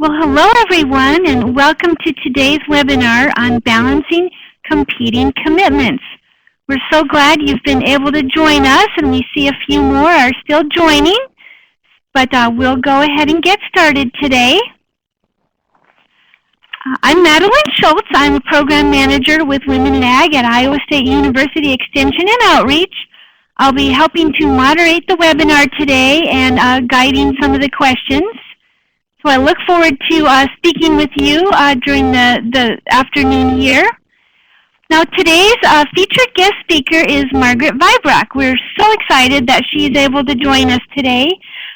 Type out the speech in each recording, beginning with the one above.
Well, hello everyone, and welcome to today's webinar on balancing competing commitments. We're so glad you've been able to join us, and we see a few more are still joining, but we'll go ahead and get started today. I'm Madeline Schultz. I'm a program manager with Women in Ag at Iowa State University Extension and Outreach. I'll be helping to moderate the webinar today and guiding some of the questions. So I look forward to speaking with you during the afternoon here. Now today's featured guest speaker is Margaret Viebrock. We're so excited that she's able to join us today.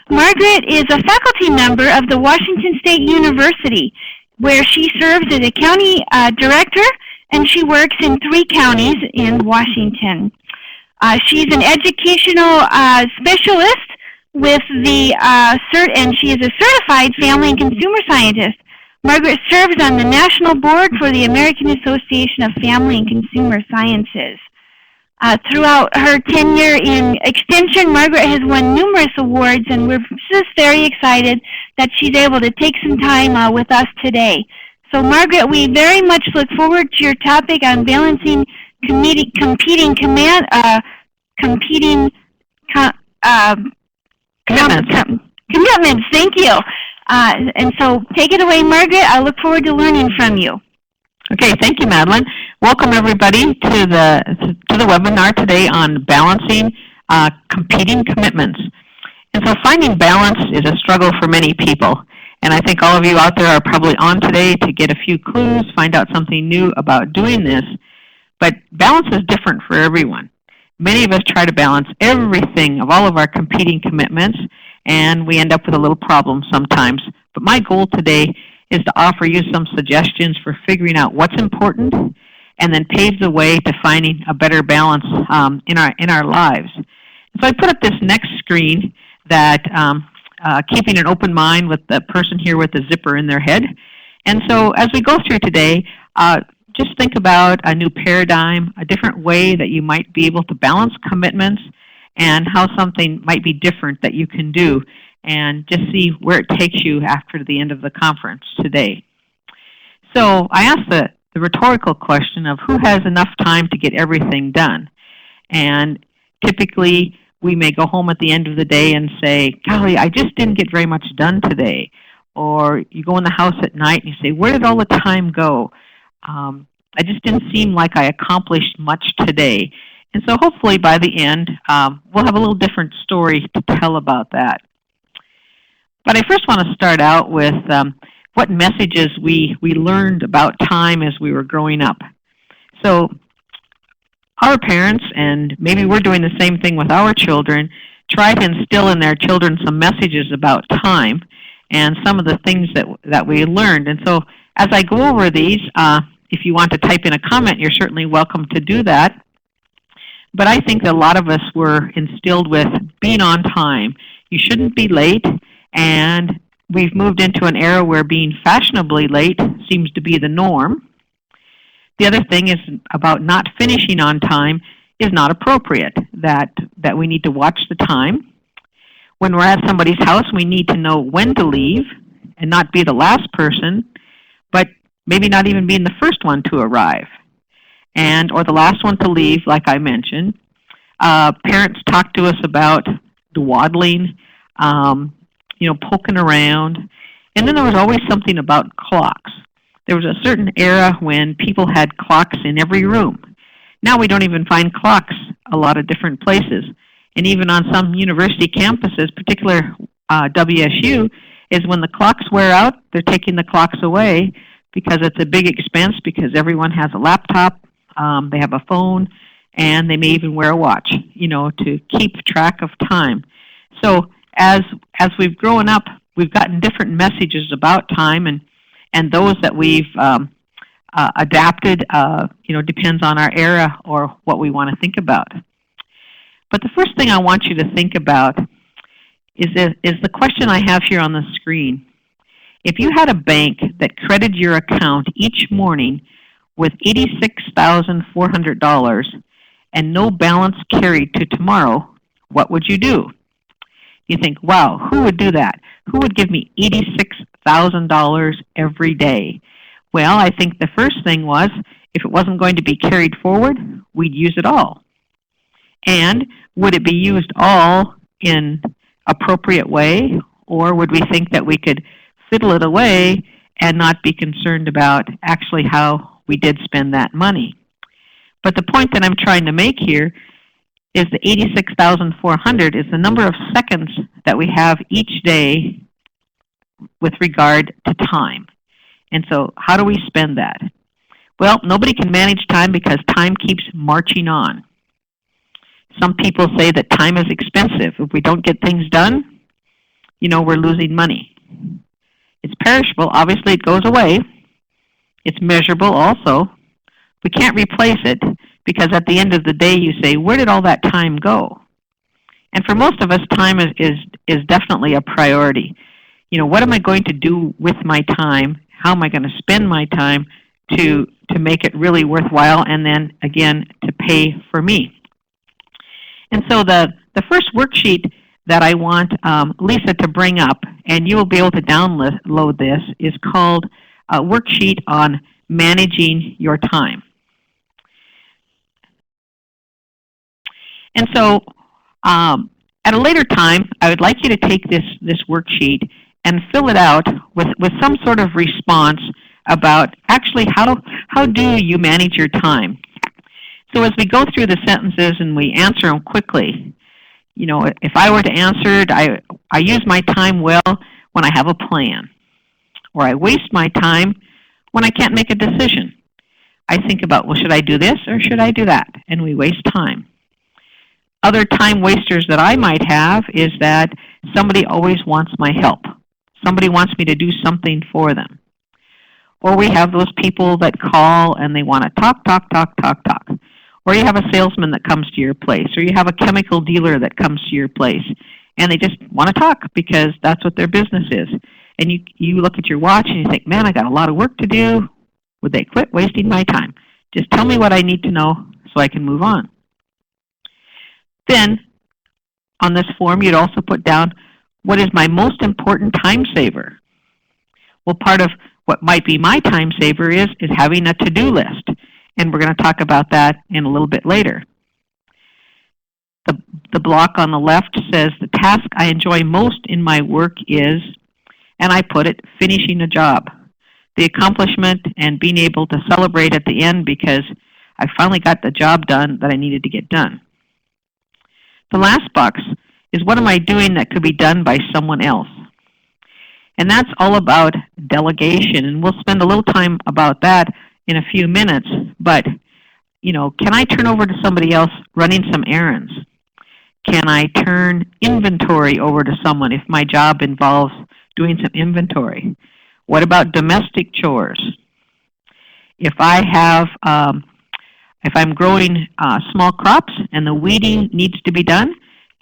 Margaret is a faculty member of the Washington State University, where she serves as a county director, and she works in 3 counties in Washington. She's an educational specialist with the and she is a certified family and consumer scientist. Margaret serves on the national board for the American Association of Family and Consumer Sciences. Throughout her tenure in Extension, Margaret has won numerous awards, and we're just very excited that she's able to take some time with us today. So Margaret, we very much look forward to your topic on balancing commitments. Commitments, thank you. And so take it away, Margaret. I look forward to learning from you. Okay, thank you, Madeline. Welcome everybody to the webinar today on balancing competing commitments. And so finding balance is a struggle for many people. And I think all of you out there are probably on today to get a few clues, find out something new about doing this. But balance is different for everyone. Many of us try to balance everything of all of our competing commitments, and we end up with a little problem sometimes. But my goal today is to offer you some suggestions for figuring out what's important and then pave the way to finding a better balance in our lives. So I put up this next screen that keeping an open mind with the person here with the zipper in their head. And so as we go through today, just think about a new paradigm, a different way that you might be able to balance commitments and how something might be different that you can do, and just see where it takes you after the end of the conference today. So I asked the rhetorical question of who has enough time to get everything done. And typically we may go home at the end of the day and say, golly, I just didn't get very much done today. Or you go in the house at night and you say, where did all the time go? I just didn't seem like I accomplished much today. And so hopefully by the end, we'll have a little different story to tell about that. But I first want to start out with what messages we learned about time as we were growing up. So our parents, and maybe we're doing the same thing with our children, try to instill in their children some messages about time and some of the things that we learned. And so as I go over these, if you want to type in a comment, you're certainly welcome to do that. But I think that a lot of us were instilled with being on time. You shouldn't be late, and we've moved into an era where being fashionably late seems to be the norm. The other thing is about not finishing on time is not appropriate, that we need to watch the time. When we're at somebody's house, we need to know when to leave and not be the last person, but maybe not even being the first one to arrive, or the last one to leave, like I mentioned. Parents talk to us about dawdling, poking around. And then there was always something about clocks. There was a certain era when people had clocks in every room. Now we don't even find clocks a lot of different places. And even on some university campuses, particular WSU, is when the clocks wear out, they're taking the clocks away because it's a big expense, because everyone has a laptop, they have a phone, and they may even wear a watch, to keep track of time. So as we've grown up, we've gotten different messages about time, and those that we've adapted, depends on our era or what we want to think about. But the first thing I want you to think about is the question I have here on the screen. If you had a bank that credited your account each morning with $86,400 and no balance carried to tomorrow, what would you do? You think, wow, who would do that? Who would give me $86,000 every day. Well, I think the first thing was, if it wasn't going to be carried forward, we'd use it all. And would it be used all in appropriate way, or would we think that we could fiddle it away and not be concerned about actually how we did spend that money? But the point that I'm trying to make here is the 86,400 is the number of seconds that we have each day with regard to time. And so how do we spend that? Well, nobody can manage time because time keeps marching on. Some people say that time is expensive. If we don't get things done, we're losing money. It's perishable. Obviously, it goes away. It's measurable also. We can't replace it because at the end of the day, you say, where did all that time go? And for most of us, time is definitely a priority. What am I going to do with my time? How am I going to spend my time to make it really worthwhile and then, again, to pay for me? And so the first worksheet that I want Lisa to bring up, and you will be able to download this, is called a worksheet on managing your time. And so at a later time, I would like you to take this worksheet and fill it out with some sort of response about actually how do you manage your time. So as we go through the sentences and we answer them quickly, if I were to answer it, I use my time well when I have a plan, or I waste my time when I can't make a decision. I think about, well, should I do this or should I do that? And we waste time. Other time wasters that I might have is that somebody always wants my help. Somebody wants me to do something for them. Or we have those people that call and they want to talk. Or you have a salesman that comes to your place, or you have a chemical dealer that comes to your place, and they just want to talk because that's what their business is. And you look at your watch and you think, man, I got a lot of work to do. Would they quit wasting my time? Just tell me what I need to know so I can move on. Then, on this form, you'd also put down, what is my most important time saver? Well, part of what might be my time saver is having a to-do list. And we're going to talk about that in a little bit later. The block on the left says the task I enjoy most in my work is, and I put it, finishing a job. The accomplishment and being able to celebrate at the end because I finally got the job done that I needed to get done. The last box is, what am I doing that could be done by someone else? And that's all about delegation, and we'll spend a little time about that in a few minutes. But, can I turn over to somebody else running some errands? Can I turn inventory over to someone if my job involves doing some inventory? What about domestic chores? If I'm growing small crops and the weeding needs to be done,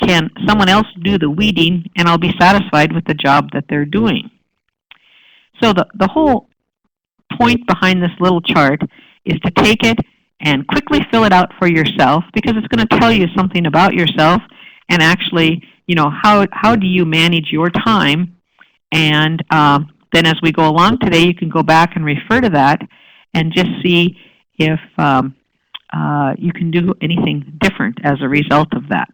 can someone else do the weeding and I'll be satisfied with the job that they're doing? So the whole point behind this little chart is to take it and quickly fill it out for yourself, because it's going to tell you something about yourself and actually, how do you manage your time? And then as we go along today, you can go back and refer to that and just see if you can do anything different as a result of that.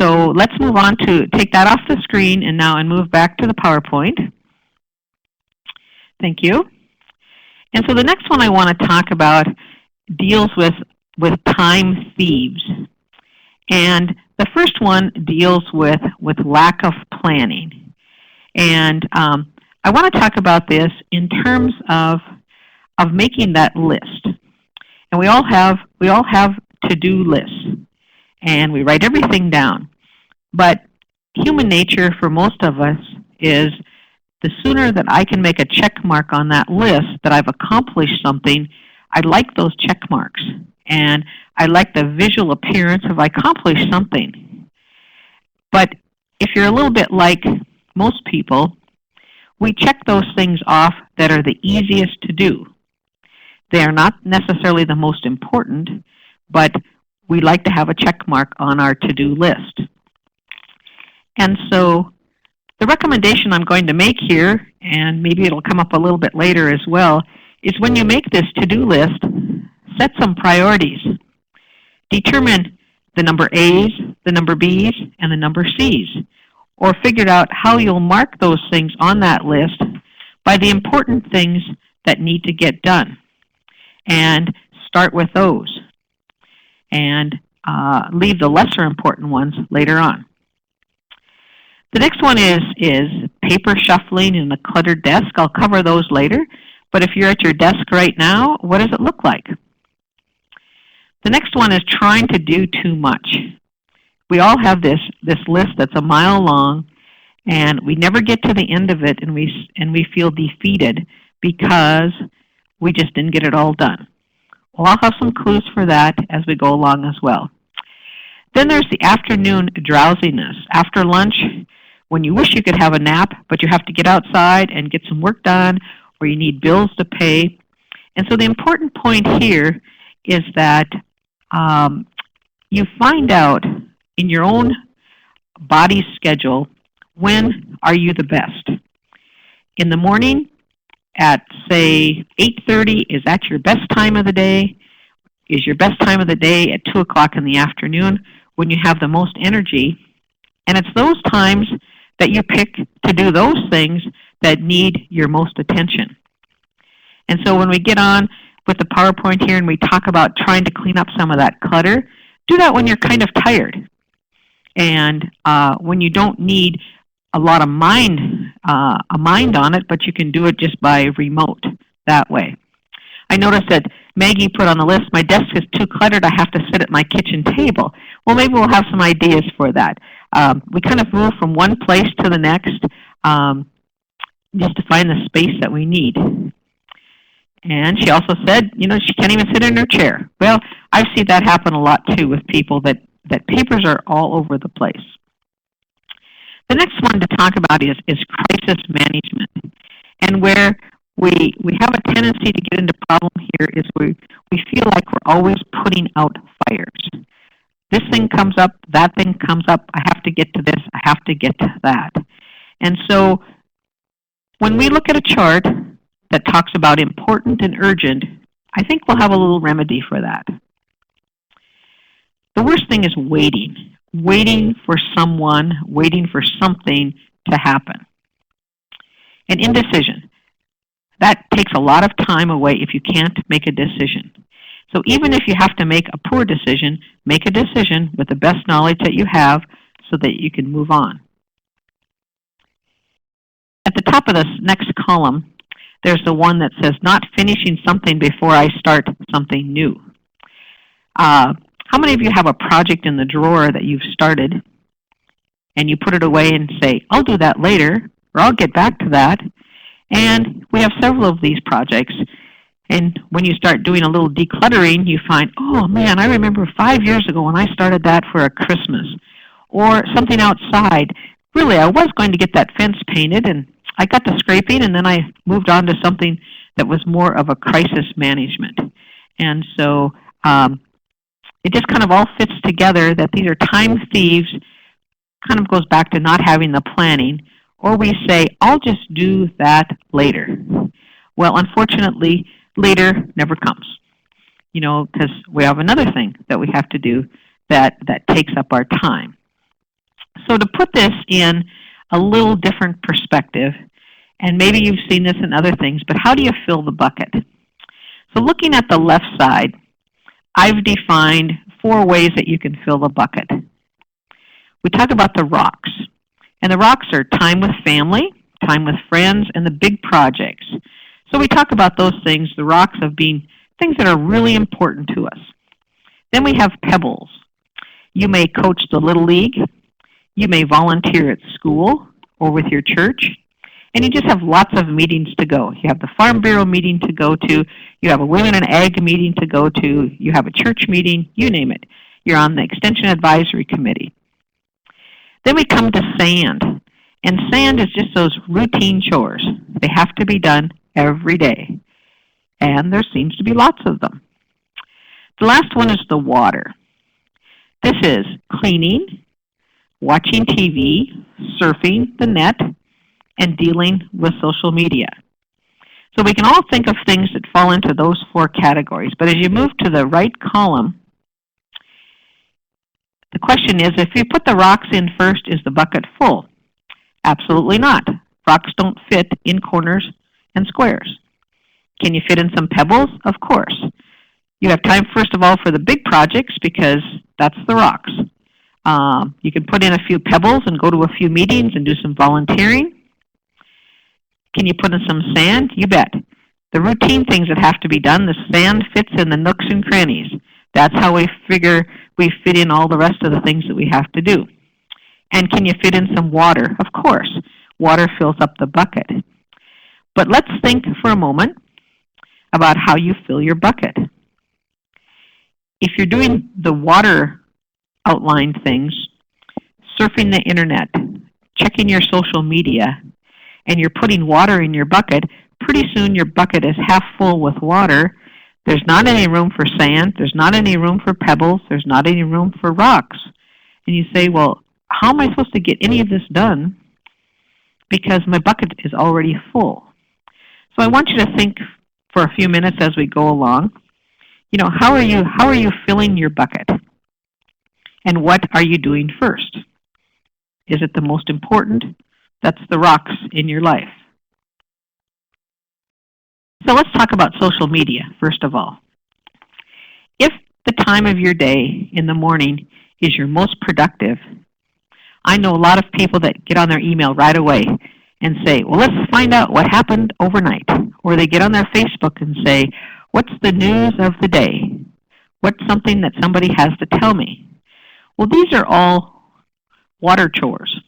So let's move on to take that off the screen and move back to the PowerPoint. Thank you. And so the next one I want to talk about deals with time thieves. And the first one deals with lack of planning. And I want to talk about this in terms of making that list. And we all have to-do lists, and we write everything down. But human nature for most of us is the sooner that I can make a check mark on that list that I've accomplished something, I like those check marks. And I like the visual appearance of I accomplished something. But if you're a little bit like most people, we check those things off that are the easiest to do. They are not necessarily the most important, but we like to have a check mark on our to-do list. And so The recommendation I'm going to make here, and maybe it'll come up a little bit later as well, is when you make this to-do list, set some priorities. Determine the number A's, the number B's, and the number C's, or figure out how you'll mark those things on that list by the important things that need to get done. And start with those, and leave the lesser important ones later on. The next one is paper shuffling and a cluttered desk. I'll cover those later, but if you're at your desk right now, what does it look like? The next one is trying to do too much. We all have this list that's a mile long, and we never get to the end of it, and we feel defeated because we just didn't get it all done. Well, I'll have some clues for that as we go along as well. Then there's the afternoon drowsiness. After lunch, when you wish you could have a nap, but you have to get outside and get some work done, or you need bills to pay. And so the important point here is that you find out in your own body schedule, when are you the best? In the morning at, say, 8:30, is that your best time of the day? Is your best time of the day at 2 o'clock in the afternoon when you have the most energy? And it's those times that you pick to do those things that need your most attention. And so when we get on with the PowerPoint here and we talk about trying to clean up some of that clutter, do that when you're kind of tired and when you don't need a lot of mind on it, but you can do it just by remote that way. I noticed that Maggie put on the list, my desk is too cluttered, I have to sit at my kitchen table. Well, maybe we'll have some ideas for that. We kind of move from one place to the next just to find the space that we need. And she also said, she can't even sit in her chair. Well, I've seen that happen a lot too with people that papers are all over the place. The next one to talk about is crisis management. And where we have a tendency to get into problem here is we feel like we're always putting out fires. This thing comes up, that thing comes up, I have to get to this, I have to get to that. And so when we look at a chart that talks about important and urgent, I think we'll have a little remedy for that. The worst thing is waiting for someone, waiting for something to happen. And indecision. That takes a lot of time away if you can't make a decision. So even if you have to make a poor decision, make a decision with the best knowledge that you have so that you can move on. At the top of this next column, there's the one that says, not finishing something before I start something new. How many of you have a project in the drawer that you've started and you put it away and say, I'll do that later, or I'll get back to that? And we have several of these projects. And when you start doing a little decluttering, you find, oh man, I remember 5 years ago when I started that for a Christmas. Or something outside. Really, I was going to get that fence painted, and I got to scraping, and then I moved on to something that was more of a crisis management. And so it just kind of all fits together that these are time thieves, kind of goes back to not having the planning, or we say, I'll just do that later. Well, unfortunately, later never comes, because we have another thing that we have to do that takes up our time. So to put this in a little different perspective, and maybe you've seen this in other things, but how do you fill the bucket? So looking at the left side, I've defined 4 ways that you can fill the bucket. We talk about the rocks. And the rocks are time with family, time with friends, and the big projects. So we talk about those things, the rocks of being things that are really important to us. Then we have pebbles. You may coach the Little League. You may volunteer at school or with your church. And you just have lots of meetings to go. You have the Farm Bureau meeting to go to. You have a Women in Ag meeting to go to. You have a church meeting. You name it. You're on the Extension Advisory Committee. Then we come to sand. And sand is just those routine chores. They have to be done every day. And there seems to be lots of them. The last one is the water. This is cleaning, watching TV, surfing the net, and dealing with social media. So we can all think of things that fall into those 4 categories. But as you move to the right column, the question is, if you put the rocks in first, is the bucket full? Absolutely not. Rocks don't fit in corners and squares. Can you fit in some pebbles? Of course. You have time, first of all, for the big projects because that's the rocks. You can put in a few pebbles and go to a few meetings and do some volunteering. Can you put in some sand? You bet. The routine things that have to be done, the sand fits in the nooks and crannies. That's how we figure we fit in all the rest of the things that we have to do. And can you fit in some water? Of course. Water fills up the bucket. But let's think for a moment about how you fill your bucket. If you're doing the water outline things, surfing the internet, checking your social media, and you're putting water in your bucket, pretty soon your bucket is half full with water. There's not any room for sand. There's not any room for pebbles. There's not any room for rocks. And you say, well, how am I supposed to get any of this done? Because my bucket is already full. So I want you to think for a few minutes as we go along. How are you filling your bucket? And what are you doing first? Is it the most important? That's the rocks in your life. So let's talk about social media, first of all. If the time of your day in the morning is your most productive, I know a lot of people that get on their email right away and say, well, let's find out what happened overnight. Or they get on their Facebook and say, what's the news of the day? What's something that somebody has to tell me? Well, these are all water chores.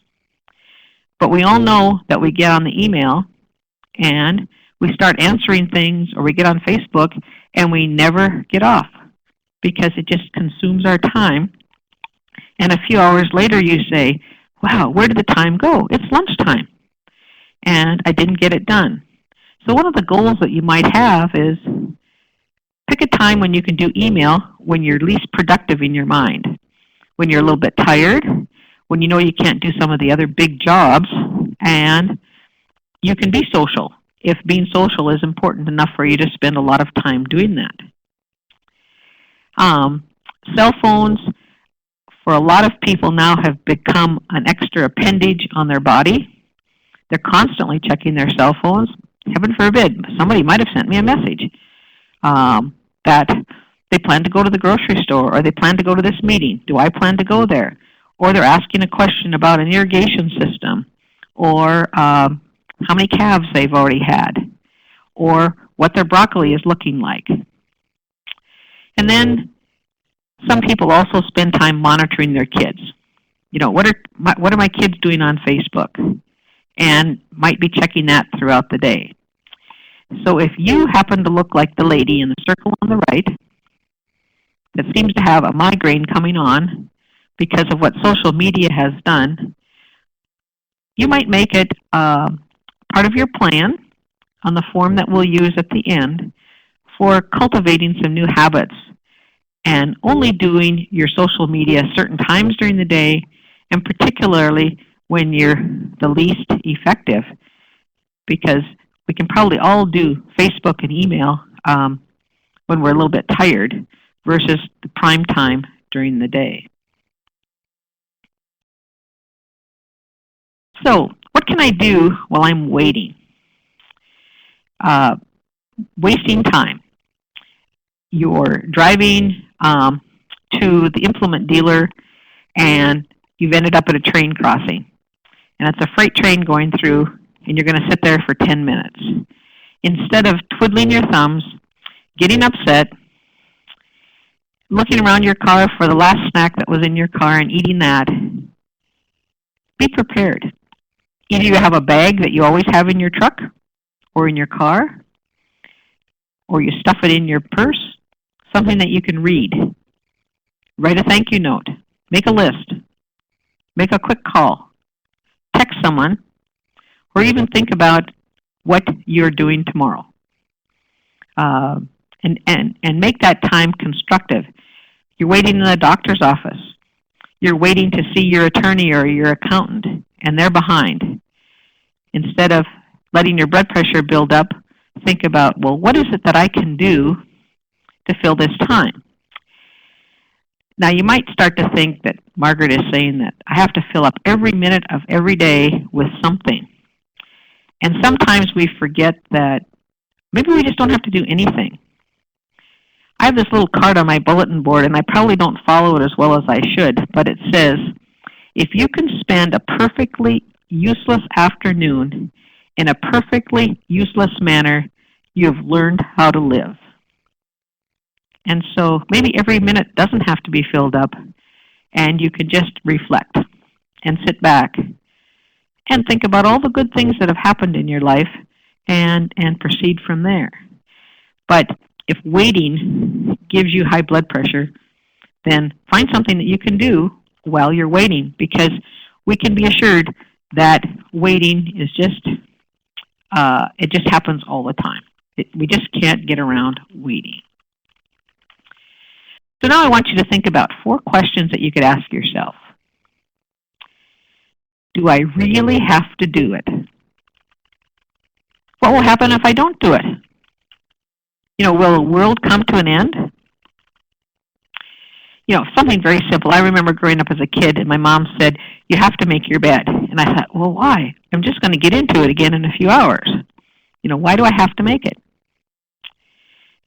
But we all know that we get on the email and we start answering things, or we get on Facebook and we never get off because it just consumes our time. And a few hours later you say, wow, where did the time go? It's lunchtime and I didn't get it done. So one of the goals that you might have is pick a time when you can do email when you're least productive in your mind, when you're a little bit tired, when you know you can't do some of the other big jobs, and you can be social if being social is important enough for you to spend a lot of time doing that. Cell phones, for a lot of people now, have become an extra appendage on their body. They're constantly checking their cell phones. Heaven forbid, somebody might have sent me a message that they plan to go to the grocery store, or they plan to go to this meeting. Do I plan to go there? Or they're asking a question about an irrigation system, or how many calves they've already had, or what their broccoli is looking like. And then some people also spend time monitoring their kids. What are my kids doing on Facebook? And might be checking that throughout the day. So if you happen to look like the lady in the circle on the right that seems to have a migraine coming on because of what social media has done, you might make it part of your plan on the form that we'll use at the end for cultivating some new habits and only doing your social media certain times during the day, and particularly when you're the least effective, because we can probably all do Facebook and email when we're a little bit tired versus the prime time during the day. So what can I do while I'm waiting? Wasting time. You're driving to the implement dealer and you've ended up at a train crossing. And it's a freight train going through, and you're going to sit there for 10 minutes. Instead of twiddling your thumbs, getting upset, looking around your car for the last snack that was in your car and eating that, be prepared. Either you have a bag that you always have in your truck or in your car, or you stuff it in your purse, something that you can read. Write a thank you note. Make a list. Make a quick call. Text someone, or even think about what you're doing tomorrow. And make that time constructive. You're waiting in the doctor's office. You're waiting to see your attorney or your accountant, and they're behind. Instead of letting your blood pressure build up, think about, well, what is it that I can do to fill this time? Now, you might start to think that Margaret is saying that I have to fill up every minute of every day with something. And sometimes we forget that maybe we just don't have to do anything. I have this little card on my bulletin board, and I probably don't follow it as well as I should, but it says, if you can spend a perfectly useless afternoon in a perfectly useless manner, you have learned how to live. And so maybe every minute doesn't have to be filled up, and you can just reflect and sit back and think about all the good things that have happened in your life and proceed from there. But if waiting gives you high blood pressure, then find something that you can do while you're waiting, because we can be assured that waiting is just, it just happens all the time. We just can't get around waiting. So now I want you to think about 4 questions that you could ask yourself. Do I really have to do it? What will happen if I don't do it? Will the world come to an end? Something very simple. I remember growing up as a kid, and my mom said, you have to make your bed. And I thought, well, why? I'm just going to get into it again in a few hours. Why do I have to make it?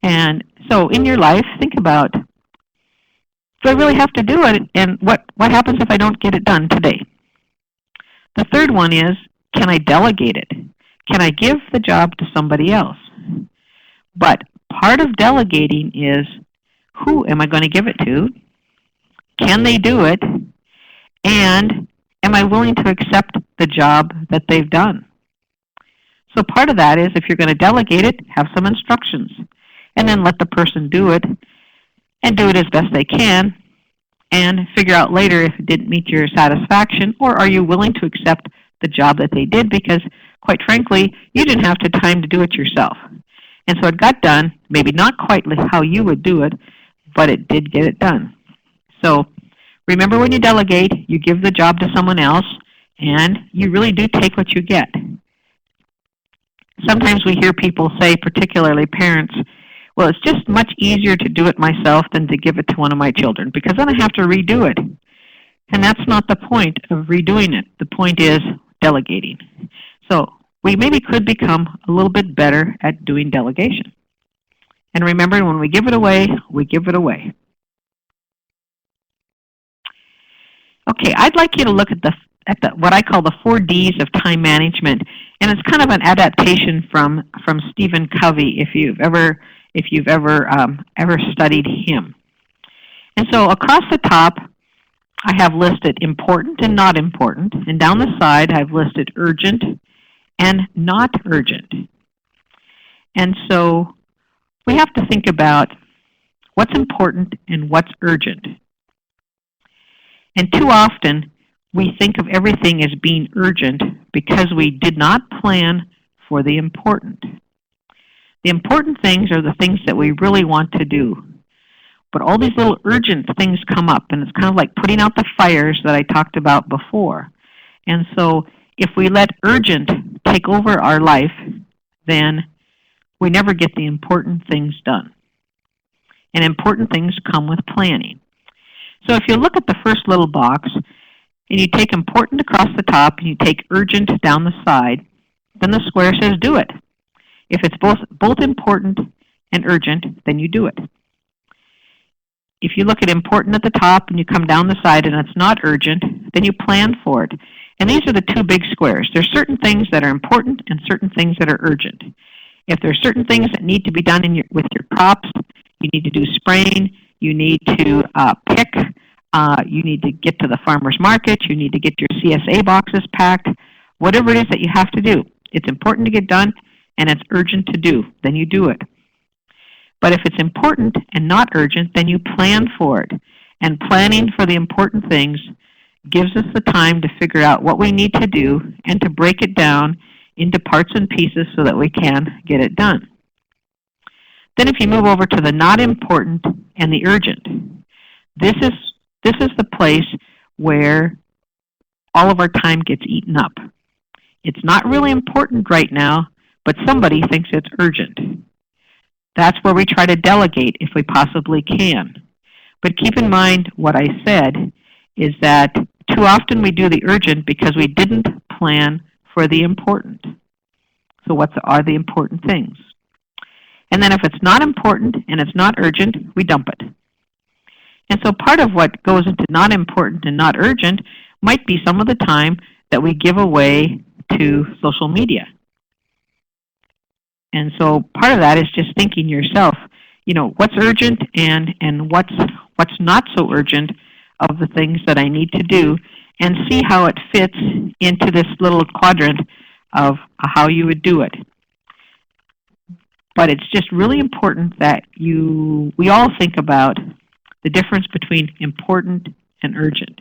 And so in your life, think about, do I really have to do it? And what happens if I don't get it done today? The third one is, can I delegate it? Can I give the job to somebody else? But part of delegating is, who am I going to give it to? Can they do it? And am I willing to accept the job that they've done? So part of that is, if you're going to delegate it, have some instructions, and then let the person do it, and do it as best they can, and figure out later if it didn't meet your satisfaction, or are you willing to accept the job that they did, because quite frankly, you didn't have the time to do it yourself. And so it got done, maybe not quite how you would do it, but it did get it done. So remember, when you delegate, you give the job to someone else, and you really do take what you get. Sometimes we hear people say, particularly parents, well, it's just much easier to do it myself than to give it to one of my children, because then I have to redo it. And that's not the point of redoing it. The point is delegating. So we maybe could become a little bit better at doing delegation. And remember, when we give it away, we give it away. Okay, I'd like you to look at the what I call the 4 Ds of time management, and it's kind of an adaptation from Stephen Covey, if you've ever studied him. And so across the top, I have listed important and not important, and down the side I've listed urgent and not urgent. And so we have to think about what's important and what's urgent. And too often, we think of everything as being urgent because we did not plan for the important. The important things are the things that we really want to do. But all these little urgent things come up, and it's kind of like putting out the fires that I talked about before. And so if we let urgent take over our life, then we never get the important things done. And important things come with planning. So if you look at the first little box, and you take important across the top, and you take urgent down the side, then the square says do it. If it's both important and urgent, then you do it. If you look at important at the top and you come down the side and it's not urgent, then you plan for it. And these are the 2 big squares. There's certain things that are important and certain things that are urgent. If there's certain things that need to be done with your crops, you need to do spraying, you need to pick, you need to get to the farmer's market, you need to get your CSA boxes packed, whatever it is that you have to do. It's important to get done, and it's urgent to do, then you do it. But if it's important and not urgent, then you plan for it. And planning for the important things gives us the time to figure out what we need to do and to break it down into parts and pieces so that we can get it done. Then if you move over to the not important and the urgent, this is the place where all of our time gets eaten up. It's not really important right now, but somebody thinks it's urgent. That's where we try to delegate if we possibly can. But keep in mind what I said is that too often we do the urgent because we didn't plan for the important. So what are the important things? And then if it's not important and it's not urgent, we dump it. And so part of what goes into not important and not urgent might be some of the time that we give away to social media. And so part of that is just thinking yourself, what's urgent and what's not so urgent of the things that I need to do, and see how it fits into this little quadrant of how you would do it. But it's just really important that we all think about the difference between important and urgent.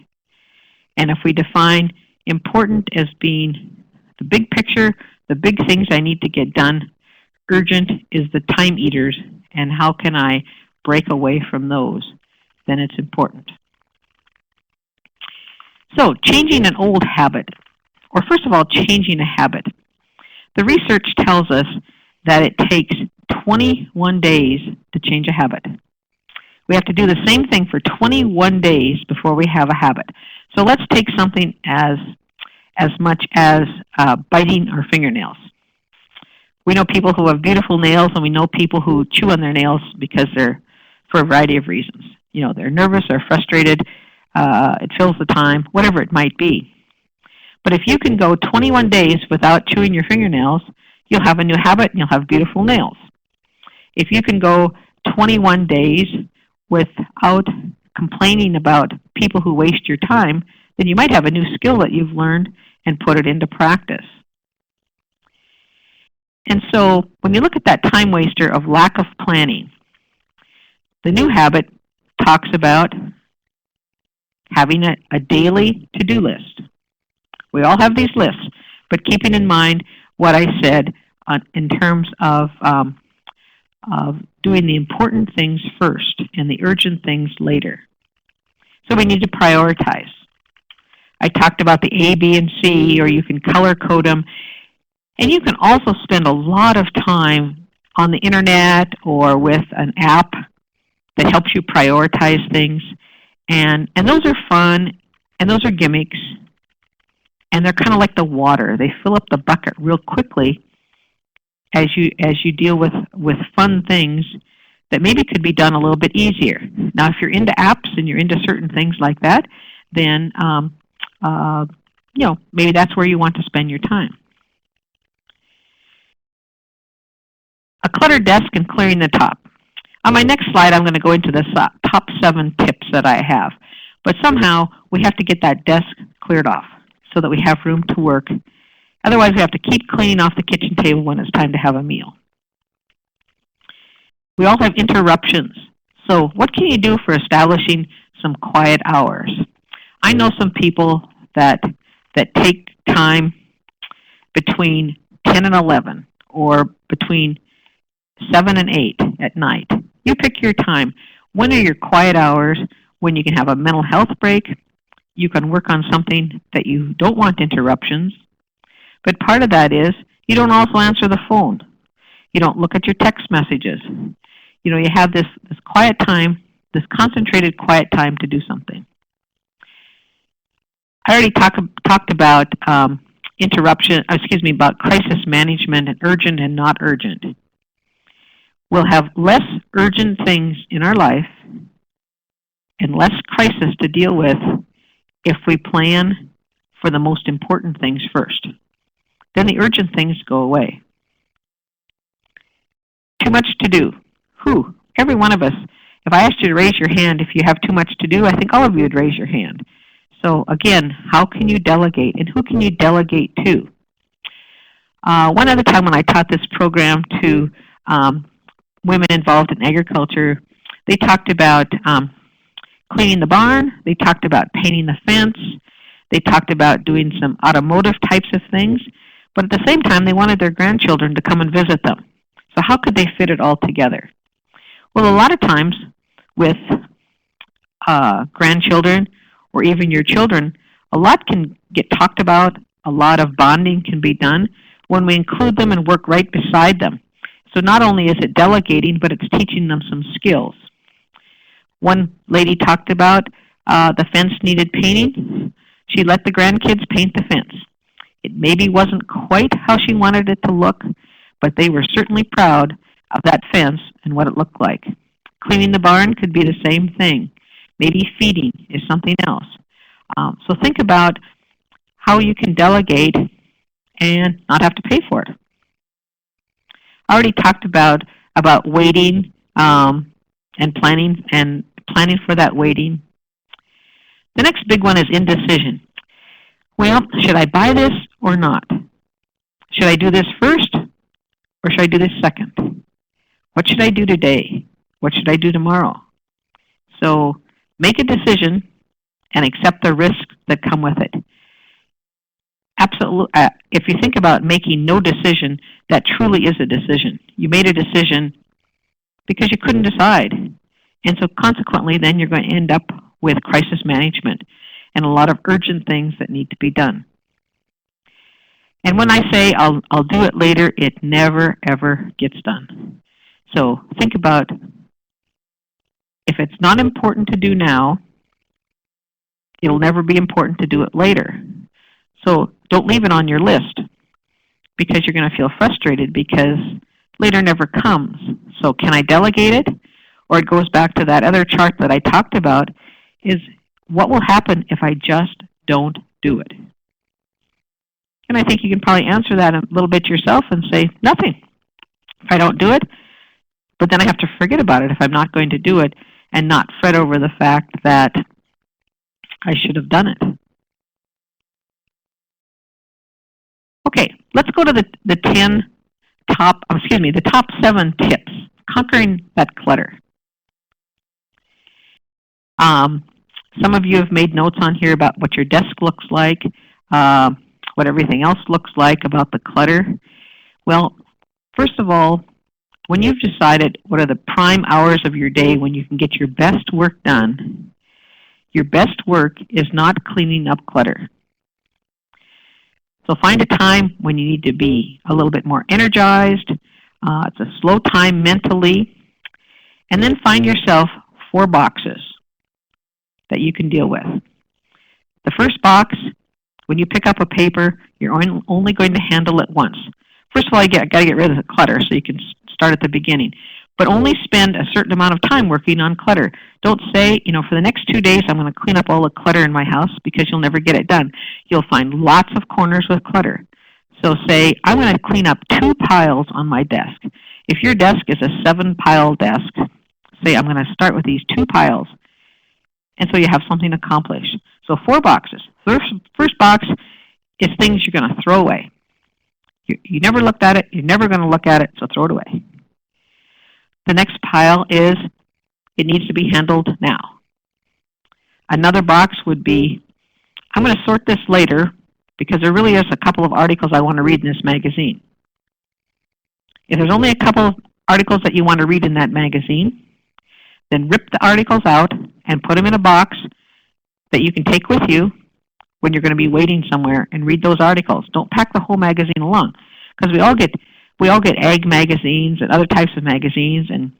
And if we define important as being the big picture, the big things I need to get done, urgent is the time eaters, and how can I break away from those, then it's important. So changing an old habit, or first of all, changing a habit. The research tells us that it takes 21 days to change a habit. We have to do the same thing for 21 days before we have a habit. So let's take something as much as biting our fingernails. We know people who have beautiful nails, and we know people who chew on their nails because they're for a variety of reasons. They're nervous, they're frustrated, it fills the time, whatever it might be. But if you can go 21 days without chewing your fingernails, you'll have a new habit and you'll have beautiful nails. If you can go 21 days without complaining about people who waste your time, then you might have a new skill that you've learned and put it into practice. And so when you look at that time waster of lack of planning, the new habit talks about having a daily to-do list. We all have these lists, but keeping in mind what I said in terms of doing the important things first and the urgent things later. So we need to prioritize. I talked about the A, B, and C, or you can color code them. And you can also spend a lot of time on the internet or with an app that helps you prioritize things. And those are fun, and those are gimmicks. And they're kind of like the water. They fill up the bucket real quickly as you deal with fun things that maybe could be done a little bit easier. Now, if you're into apps and you're into certain things like that, then maybe that's where you want to spend your time. A cluttered desk and clearing the top. On my next slide, I'm going to go into the top 7 tips that I have. But somehow, we have to get that desk cleared off so that we have room to work. Otherwise, we have to keep cleaning off the kitchen table when it's time to have a meal. We all have interruptions. So what can you do for establishing some quiet hours? I know some people that take time between 10 and 11 or between 7 and 8 at night. You pick your time. When are your quiet hours when you can have a mental health break? You can work on something that you don't want interruptions. But part of that is you don't also answer the phone. You don't look at your text messages. You have this quiet time, this concentrated quiet time to do something. I already talked about about crisis management and urgent and not urgent. We'll have less urgent things in our life and less crisis to deal with if we plan for the most important things first. Then the urgent things go away. Too much to do. Who? Every one of us. If I asked you to raise your hand if you have too much to do, I think all of you would raise your hand. So again, how can you delegate, and who can you delegate to? One other time when I taught this program to women involved in agriculture, they talked about cleaning the barn, they talked about painting the fence, they talked about doing some automotive types of things, but at the same time they wanted their grandchildren to come and visit them. So how could they fit it all together? Well, a lot of times with grandchildren or even your children, a lot can get talked about, a lot of bonding can be done when we include them and work right beside them. So not only is it delegating, but it's teaching them some skills. One lady talked about the fence needed painting. She let the grandkids paint the fence. It maybe wasn't quite how she wanted it to look, but they were certainly proud of that fence and what it looked like. Cleaning the barn could be the same thing. Maybe feeding is something else. So think about how you can delegate and not have to pay for it. I already talked about waiting and planning for that waiting. The next big one is indecision. Well, should I buy this or not? Should I do this first or should I do this second? What should I do today? What should I do tomorrow? So make a decision and accept the risks that come with it. Absolutely. If you think about making no decision, that truly is a decision. You made a decision because you couldn't decide. And so consequently, then you're going to end up with crisis management and a lot of urgent things that need to be done. And when I say I'll do it later, it never, ever gets done. So think about if it's not important to do now, it'll never be important to do it later. So don't leave it on your list because you're going to feel frustrated because later never comes. So can I delegate it? Or it goes back to that other chart that I talked about, is what will happen if I just don't do it? And I think you can probably answer that a little bit yourself and say, nothing. If I don't do it, but then I have to forget about it if I'm not going to do it and not fret over the fact that I should have done it. Okay, let's go to the top 7 tips, conquering that clutter. Some of you have made notes on here about what your desk looks like, what everything else looks like about the clutter. Well, first of all, when you've decided what are the prime hours of your day when you can get your best work done, your best work is not cleaning up clutter. So find a time when you need to be a little bit more energized. It's a slow time mentally. And then find yourself 4 boxes that you can deal with. The first box, when you pick up a paper, you're only going to handle it once. First of all, you got to get rid of the clutter so you can start at the beginning. But only spend a certain amount of time working on clutter. Don't say, for the next 2 days I'm going to clean up all the clutter in my house, because you'll never get it done. You'll find lots of corners with clutter. So say, I'm going to clean up 2 piles on my desk. If your desk is a 7-pile desk, say I'm going to start with these 2 piles. And so you have something accomplished. So 4 boxes. First box is things you're going to throw away. You never looked at it. You're never going to look at it, so throw it away. The next pile is it needs to be handled now. Another box would be, I'm going to sort this later because there really is a couple of articles I want to read in this magazine. If there's only a couple of articles that you want to read in that magazine, then rip the articles out and put them in a box that you can take with you when you're going to be waiting somewhere and read those articles. Don't pack the whole magazine along, because we all get ag magazines and other types of magazines, and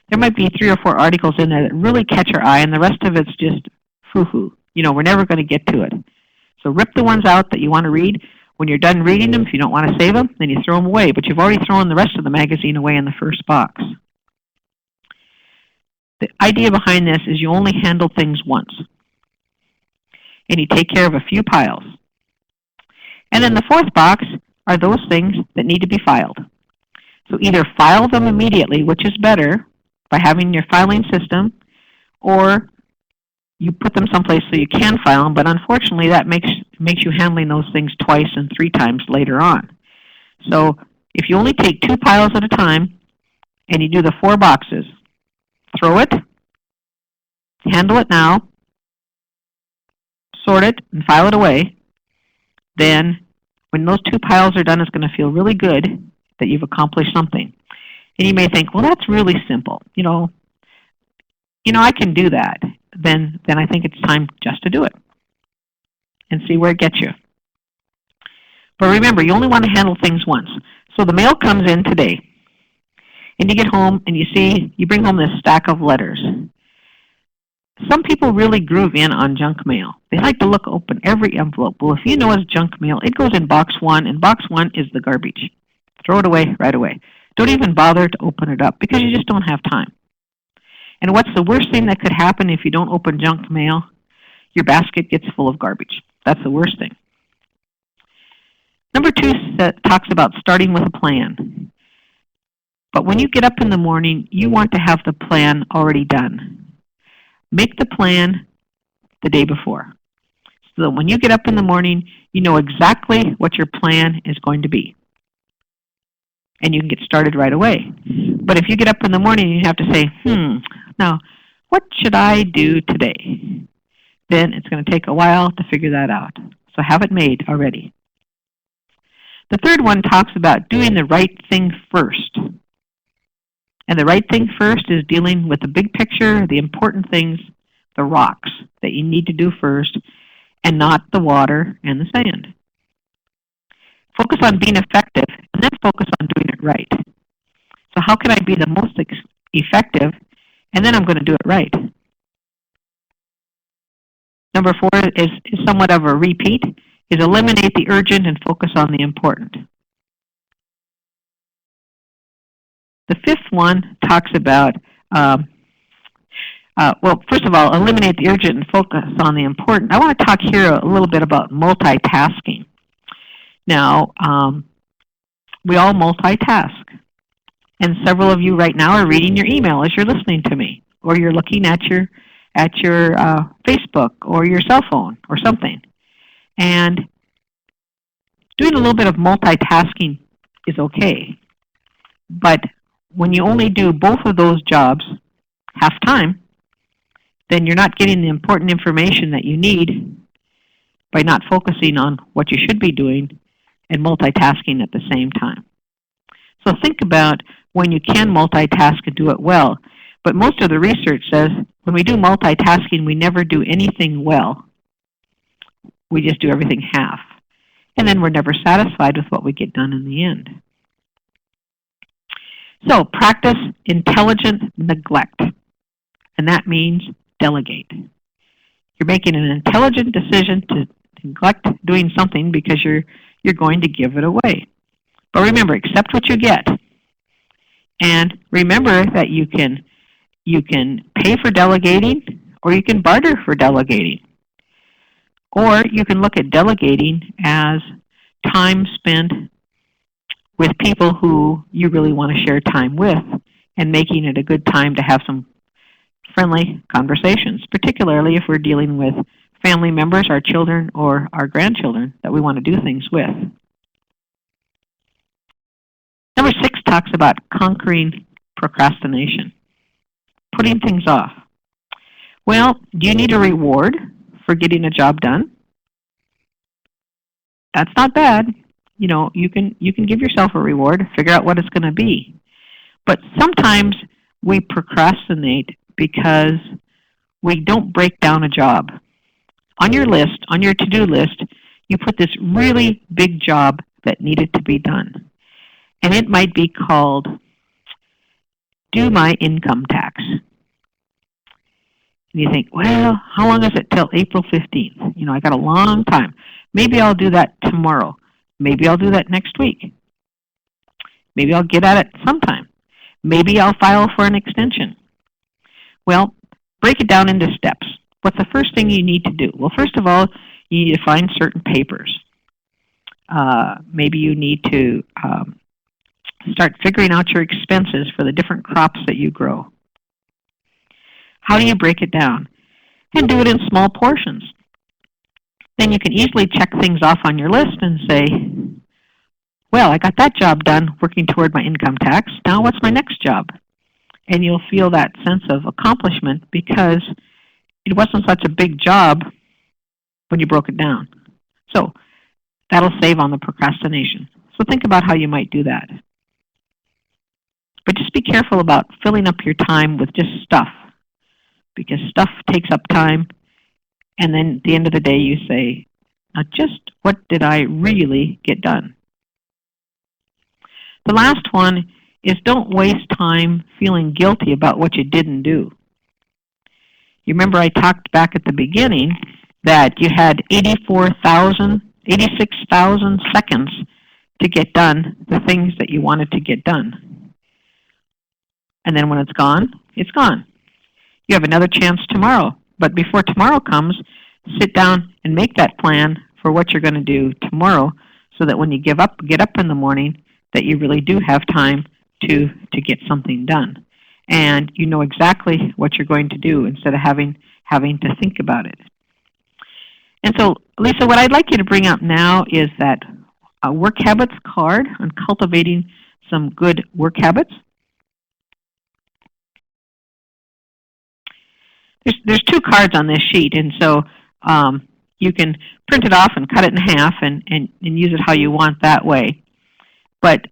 there might be 3 or 4 articles in there that really catch our eye, and the rest of it's just foo-foo. We're never going to get to it. So rip the ones out that you want to read. When you're done reading them, if you don't want to save them, then you throw them away, but you've already thrown the rest of the magazine away in the first box. The idea behind this is you only handle things once, and you take care of a few piles. And then the 4th box are those things that need to be filed. So either file them immediately, which is better by having your filing system, or you put them someplace so you can file them, but unfortunately that makes you handling those things twice and 3 times later on. So if you only take 2 piles at a time and you do the 4 boxes, throw it, handle it now, sort it, and file it away, then when those 2 piles are done, it's going to feel really good that you've accomplished something. And you may think, well, that's really simple. I can do that. then I think it's time just to do it and see where it gets you. But remember, you only want to handle things once. So the mail comes in today, and you get home and you bring home this stack of letters. Some people really groove in on junk mail. They like to open every envelope. Well, if you know it's junk mail, it goes in box 1, and box 1 is the garbage. Throw it away right away. Don't even bother to open it up because you just don't have time. And what's the worst thing that could happen if you don't open junk mail? Your basket gets full of garbage. That's the worst thing. Number 2 talks about starting with a plan. But when you get up in the morning, you want to have the plan already done. Make the plan the day before. So that when you get up in the morning, you know exactly what your plan is going to be. And you can get started right away. But if you get up in the morning and you have to say, now, what should I do today? Then it's going to take a while to figure that out. So have it made already. The third one talks about doing the right thing first. And the right thing first is dealing with the big picture, the important things, the rocks that you need to do first, and not the water and the sand. Focus on being effective, and then focus on doing it right. So how can I be the most effective, and then I'm going to do it right? Number 4 is somewhat of a repeat, is eliminate the urgent and focus on the important. The 5th one talks about, first of all, eliminate the urgent and focus on the important. I want to talk here a little bit about multitasking. Now, we all multitask. And several of you right now are reading your email as you're listening to me, or you're looking at your Facebook or your cell phone or something. And doing a little bit of multitasking is okay. But when you only do both of those jobs half time, then you're not getting the important information that you need by not focusing on what you should be doing and multitasking at the same time. So think about when you can multitask and do it well. But most of the research says when we do multitasking, we never do anything well. We just do everything half. And then we're never satisfied with what we get done in the end. So practice intelligent neglect. And that means delegate. You're making an intelligent decision to neglect doing something because you're going to give it away. But remember, accept what you get. And remember that you can pay for delegating, or you can barter for delegating. Or you can look at delegating as time spent with people who you really want to share time with and making it a good time to have some friendly conversations, particularly if we're dealing with family members, our children, or our grandchildren that we want to do things with. Number 6 talks about conquering procrastination, putting things off. Well, do you need a reward for getting a job done? That's not bad. You know, you can give yourself a reward, figure out what it's going to be. But sometimes we procrastinate because we don't break down a job. On your list, on your to-do list, you put this really big job that needed to be done. And it might be called do my income tax. And you think, well, how long is it till April 15th? You know, I got a long time. Maybe I'll do that tomorrow. Maybe I'll do that next week. Maybe I'll get at it sometime. Maybe I'll file for an extension. Well, break it down into steps. What's the first thing you need to do? Well, first of all, you need to find certain papers. Maybe you need to start figuring out your expenses for the different crops that you grow. How do you break it down? And do it in small portions. Then you can easily check things off on your list and say, well, I got that job done working toward my income tax. Now what's my next job? And you'll feel that sense of accomplishment because it wasn't such a big job when you broke it down. So that'll save on the procrastination. So think about how you might do that. But just be careful about filling up your time with just stuff. because stuff takes up time, and then at the end of the day you say, now just what did I really get done? The last one is don't waste time feeling guilty about what you didn't do. You remember I talked back at the beginning that you had 86,000 seconds to get done the things that you wanted to get done. And then when it's gone, it's gone. You have another chance tomorrow. But before tomorrow comes, sit down and make that plan for what you're going to do tomorrow so that when you get up in the morning, that you really do have time to get something done. And you know exactly what you're going to do instead of having to think about it. And so, Lisa, what I'd like you to bring up now is that work habits card on cultivating some good work habits. There's two cards on this sheet, and so you can print it off and cut it in half and use it how you want that way. But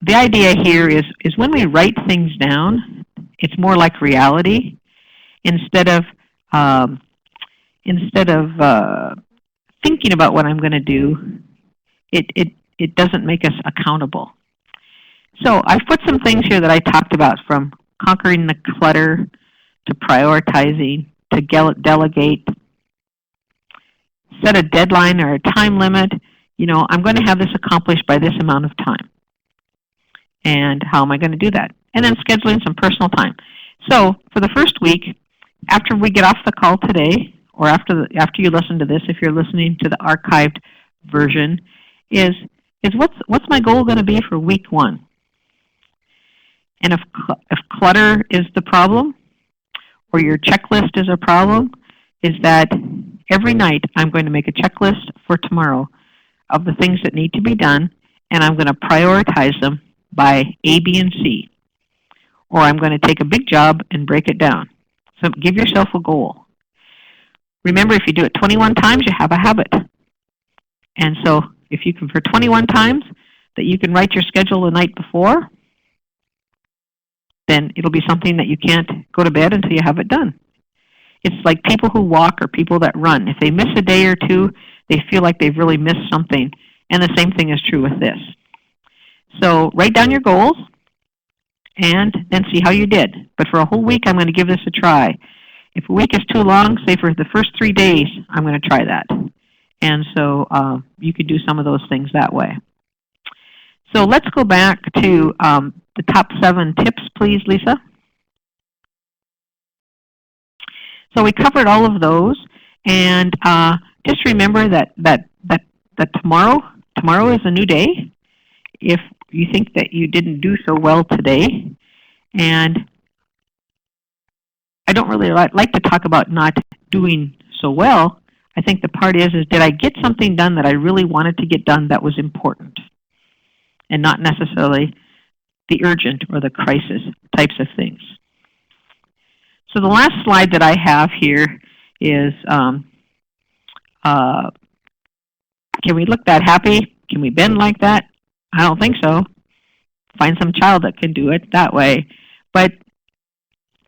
the idea here is when we write things down, it's more like reality instead of thinking about what I'm going to do. It doesn't make us accountable. So I've put some things here that I talked about, from conquering the clutter to prioritizing to delegate. Set a deadline or a time limit. You know, I'm going to have this accomplished by this amount of time. And how am I going to do that? And then scheduling some personal time. So for the first week, after we get off the call today, or after you listen to this, if you're listening to the archived version, is what's my goal going to be for week 1? And if clutter is the problem, or your checklist is a problem, is that every night I'm going to make a checklist for tomorrow of the things that need to be done, and I'm going to prioritize them by A, B, and C. Or I'm going to take a big job and break it down. So give yourself a goal. Remember, if you do it 21 times, you have a habit. And so if you can, for 21 times, that you can write your schedule the night before, then it'll be something that you can't go to bed until you have it done. It's like people who walk or people that run. If they miss a day or two, they feel like they've really missed something. And the same thing is true with this. So write down your goals and then see how you did. But for a whole week, I'm going to give this a try. If a week is too long, say for the first 3 days, I'm going to try that. And so you could do some of those things that way. So let's go back to the top 7 tips, please, Lisa. So we covered all of those, and just remember that tomorrow is a new day. If you think that you didn't do so well today, and I don't really like to talk about not doing so well. I think the part is did I get something done that I really wanted to get done that was important, and not necessarily the urgent or the crisis types of things. So the last slide that I have here is, can we look that happy? Can we bend like that? I don't think so. Find some child that can do it that way. But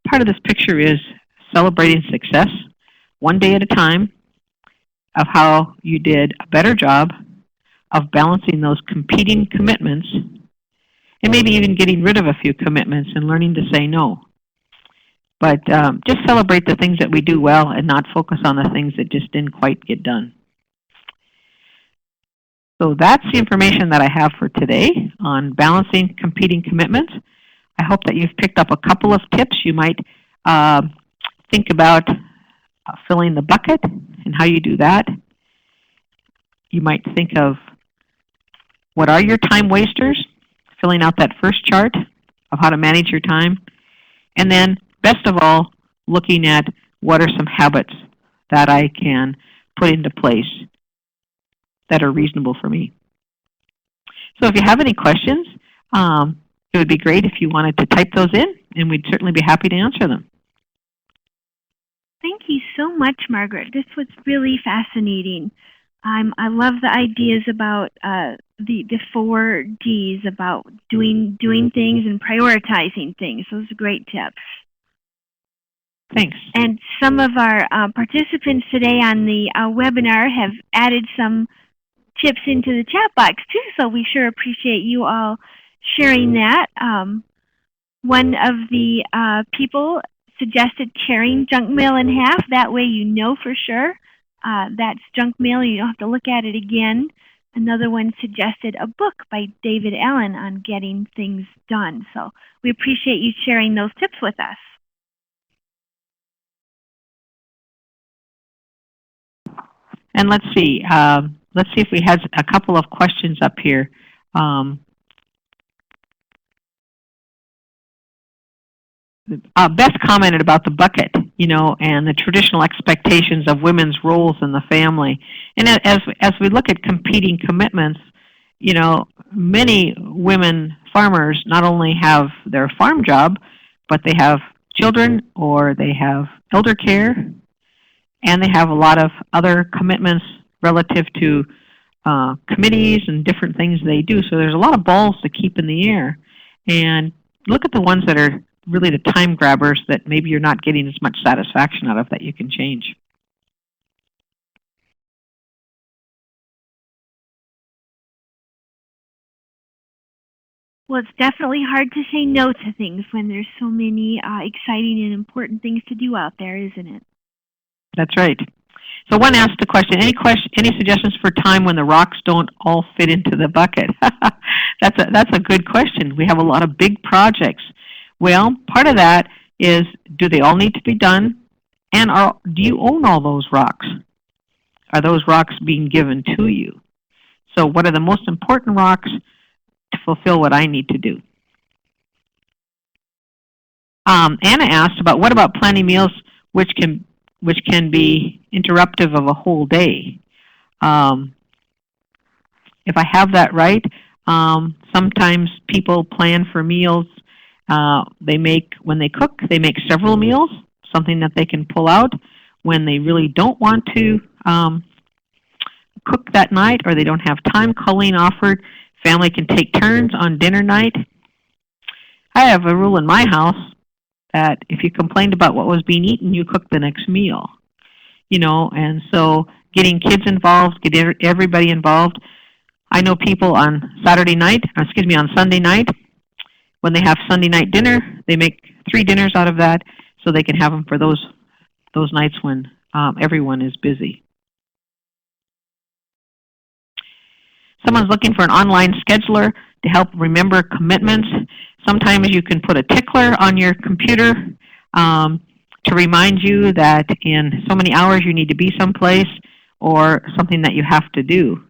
part of this picture is celebrating success, one day at a time, of how you did a better job of balancing those competing commitments, and maybe even getting rid of a few commitments and learning to say no. But just celebrate the things that we do well and not focus on the things that just didn't quite get done. So that's the information that I have for today on balancing competing commitments. I hope that you've picked up a couple of tips. You might think about filling the bucket and how you do that. You might think of what are your time wasters, filling out that first chart of how to manage your time. And then, best of all, looking at what are some habits that I can put into place that are reasonable for me. So if you have any questions, it would be great if you wanted to type those in, and we'd certainly be happy to answer them. Thank you so much, Margaret. This was really fascinating. I love the ideas about the 4 Ds, about doing things and prioritizing things. Those are great tips. Thanks. And some of our participants today on the webinar have added some tips into the chat box too, so we sure appreciate you all sharing that. One of the people suggested tearing junk mail in half. That way you know for sure that's junk mail and you don't have to look at it again. Another one suggested a book by David Allen on getting things done. So we appreciate you sharing those tips with us. And let's see if we had a couple of questions up here. Beth commented about the bucket, and the traditional expectations of women's roles in the family. And as we look at competing commitments, many women farmers not only have their farm job, but they have children or they have elder care, and they have a lot of other commitments relative to committees and different things they do. So there's a lot of balls to keep in the air. And look at the ones that are really the time grabbers that maybe you're not getting as much satisfaction out of that you can change. Well, it's definitely hard to say no to things when there's so many exciting and important things to do out there, isn't it? That's right. So one asked the question, any suggestions for time when the rocks don't all fit into the bucket? That's a good question. We have a lot of big projects. Well, part of that is, do they all need to be done? And do you own all those rocks? Are those rocks being given to you? So what are the most important rocks to fulfill what I need to do? Anna asked about, what about planning meals which can be interruptive of a whole day? If I have that right, sometimes people plan for meals. When they cook, they make several meals, something that they can pull out when they really don't want to cook that night, or they don't have time. Colleen offered family can take turns on dinner night. I have a rule in my house that if you complained about what was being eaten, you cook the next meal. And so getting kids involved, get everybody involved. I know people on Sunday night, when they have Sunday night dinner, they make 3 dinners out of that so they can have them for those nights when everyone is busy. Someone's looking for an online scheduler to help remember commitments. Sometimes you can put a tickler on your computer to remind you that in so many hours you need to be someplace, or something that you have to do.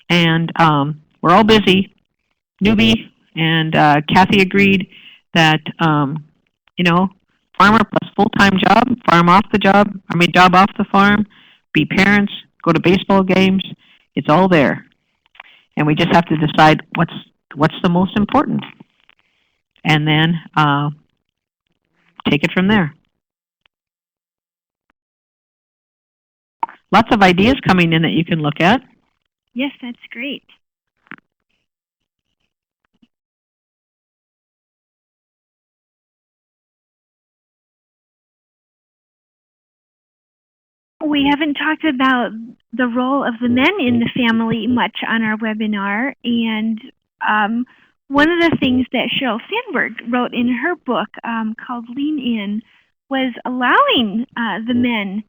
And we're all busy. Newbie and Kathy agreed that, farmer plus full-time job, job off the farm, be parents, go to baseball games, it's all there. And we just have to decide what's the most important. And then take it from there. Lots of ideas coming in that you can look at. Yes, that's great. We haven't talked about the role of the men in the family much on our webinar, and one of the things that Cheryl Sandberg wrote in her book called Lean In was allowing the men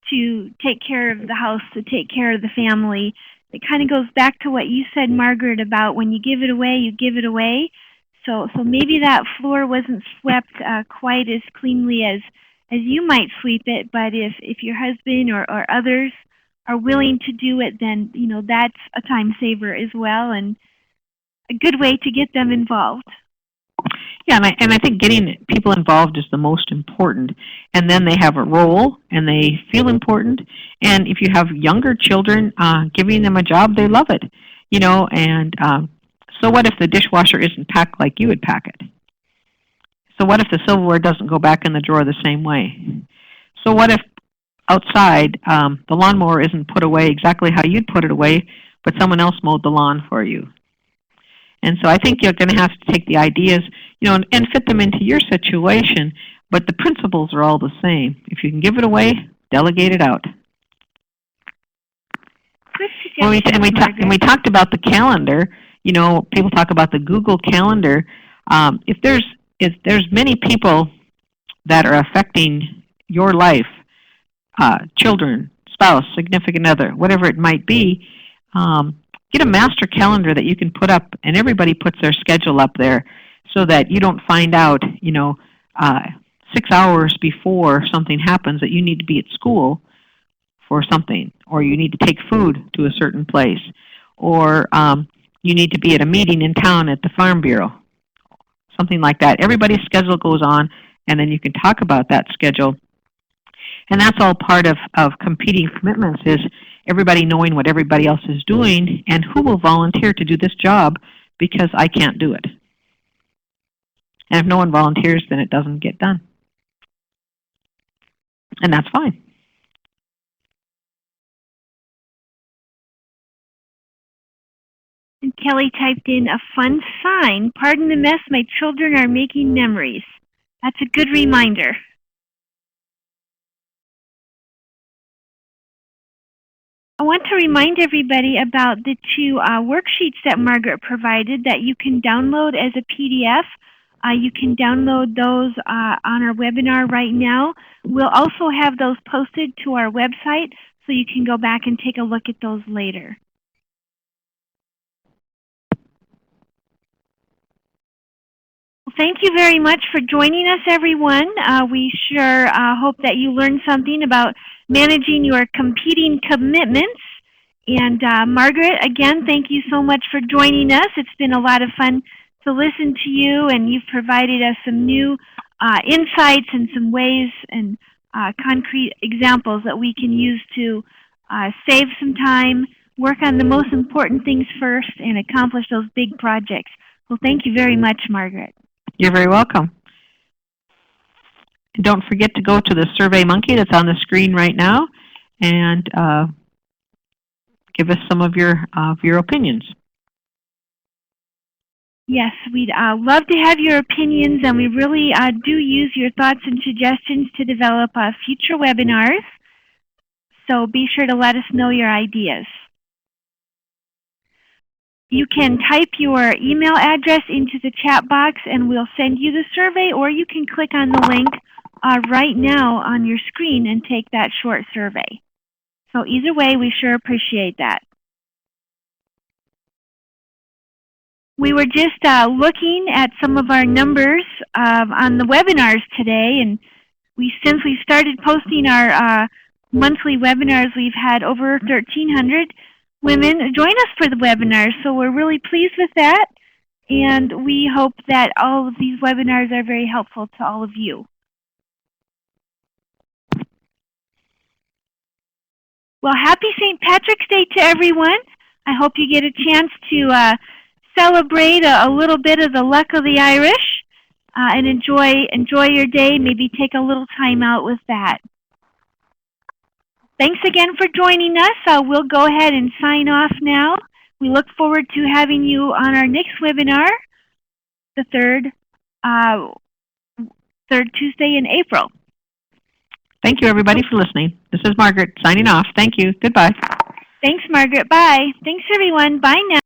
to take care of the house, to take care of the family. It kind of goes back to what you said, Margaret, about when you give it away, you give it away. So maybe that floor wasn't swept quite as cleanly as you might sweep it, but if your husband or others are willing to do it, then that's a time saver as well, and a good way to get them involved. Yeah, and I think getting people involved is the most important, and then they have a role and they feel important. And if you have younger children, giving them a job, they love it, And so what if the dishwasher isn't packed like you would pack it? So what if the silverware doesn't go back in the drawer the same way? So what if outside the lawnmower isn't put away exactly how you'd put it away, but someone else mowed the lawn for you? And so I think you're going to have to take the ideas, and fit them into your situation, but the principles are all the same. If you can give it away, delegate it out. Good suggestion, and we talked about the calendar. People talk about the Google Calendar. If there's many people that are affecting your life, children, spouse, significant other, whatever it might be, get a master calendar that you can put up, and everybody puts their schedule up there so that you don't find out, 6 hours before something happens that you need to be at school for something, or you need to take food to a certain place, or you need to be at a meeting in town at the Farm Bureau, something like that. Everybody's schedule goes on, and then you can talk about that schedule. And that's all part of competing commitments, is everybody knowing what everybody else is doing and who will volunteer to do this job because I can't do it. And if no one volunteers, then it doesn't get done. And that's fine. And Kelly typed in a fun sign. Pardon the mess, my children are making memories. That's a good reminder. I want to remind everybody about the two worksheets that Margaret provided that you can download as a PDF. You can download those on our webinar right now. We'll also have those posted to our website, so you can go back and take a look at those later. Well, thank you very much for joining us, everyone. We sure hope that you learned something about managing your competing commitments. And Margaret, again, thank you so much for joining us. It's been a lot of fun to listen to you, and you've provided us some new insights and some ways and concrete examples that we can use to save some time, work on the most important things first, and accomplish those big projects. Well, thank you very much, Margaret. You're very welcome. And don't forget to go to the Survey Monkey that's on the screen right now and give us some of your opinions. Yes, we'd love to have your opinions, and we really do use your thoughts and suggestions to develop future webinars. So be sure to let us know your ideas. You can type your email address into the chat box and we'll send you the survey, or you can click on the link right now on your screen and take that short survey. So either way, we sure appreciate that. We were just looking at some of our numbers on the webinars today, and since we started posting our monthly webinars, we've had over 1,300 women join us for the webinars, so we're really pleased with that, and we hope that all of these webinars are very helpful to all of you. Well, happy St. Patrick's Day to everyone. I hope you get a chance to celebrate a little bit of the luck of the Irish and enjoy your day. Maybe take a little time out with that. Thanks again for joining us. We'll go ahead and sign off now. We look forward to having you on our next webinar, the third Tuesday in April. Thank you, everybody, for listening. This is Margaret signing off. Thank you. Goodbye. Thanks, Margaret. Bye. Thanks, everyone. Bye now.